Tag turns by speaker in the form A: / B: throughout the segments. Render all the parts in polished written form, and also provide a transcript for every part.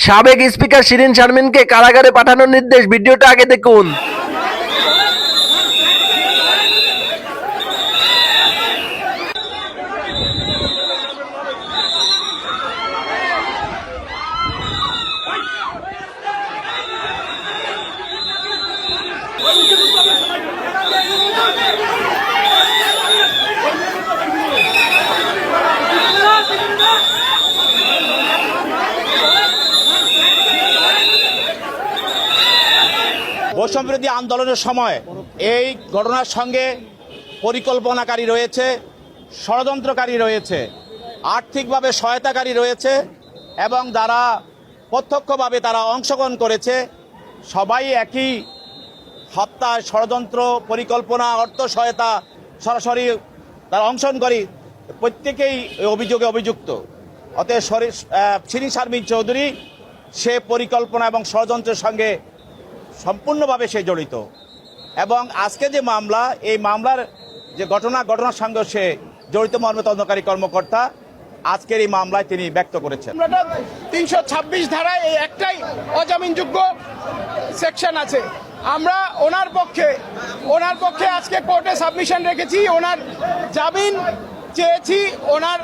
A: সাবেক স্পিকার শিরীন শারমিনকে কারাগারে পাঠানোর নির্দেশ, ভিডিওটা আগে দেখুন।
B: বৈষম্যবিরোধী আন্দোলনের সময় এই ঘটনার সঙ্গে পরিকল্পনাকারী রয়েছে, ষড়যন্ত্রকারী রয়েছে, আর্থিকভাবে সহায়তাকারী রয়েছে এবং যারা প্রত্যক্ষভাবে তারা অংশগ্রহণ করেছে, সবাই একই হত্যা, ষড়যন্ত্র, পরিকল্পনা, অর্থ সহায়তা সরাসরি তারা অংশগ্রহণকারী প্রত্যেকেই অভিযোগে অভিযুক্ত। অতএব শিরীন শারমিন চৌধুরী সে পরিকল্পনা এবং ষড়যন্ত্রের সঙ্গে সম্পূর্ণভাবে সে জড়িত এবং আজকে যে মামলা, এই মামলার যে ঘটনার সঙ্গে সে জড়িত মর্মে তদন্তকারী কর্মকর্তা আজকের এই মামলায় তিনি ব্যক্ত করেছেন।
C: 326 ধারায় এই একটাই অজামিনযোগ্য সেকশন আছে। আমরা ওনার পক্ষে আজকে কোর্টে সাবমিশন রেখেছি, ওনার জামিন চেয়েছি, ওনার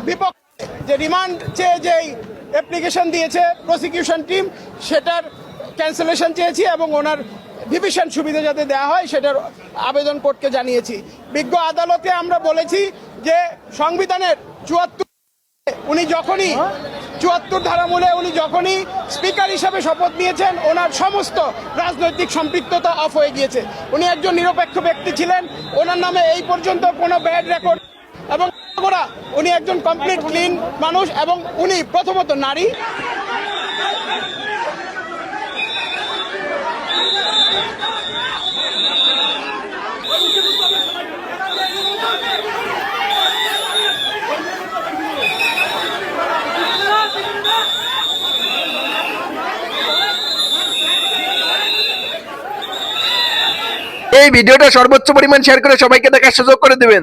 C: বিপক্ষে যে রিমান্ড চেয়ে যে অ্যাপ্লিকেশন দিয়েছে প্রসিকিউশন টিম সেটার ক্যান্সেলেশন চেয়েছি এবং ওনার ডিভিশন সুবিধা যাতে দেওয়া হয় সেটার আবেদন কোর্টকে জানিয়েছি। বিজ্ঞ আদালতে আমরা বলেছি যে সংবিধানের 74 ধারামূলে উনি যখনই স্পিকার হিসাবে শপথ নিয়েছেন ওনার সমস্ত রাজনৈতিক সম্পৃক্ততা অফ হয়ে গিয়েছে। উনি একজন নিরপেক্ষ ব্যক্তি ছিলেন, ওনার নামে এই পর্যন্ত কোনো ব্যাড রেকর্ড এবং উনি একজন কমপ্লিট ক্লিন মানুষ এবং উনি প্রথমত নারী।
A: এই ভিডিওটা সর্বোচ্চ পরিমাণ শেয়ার করে সবাইকে দেখার সুযোগ করে দিবেন।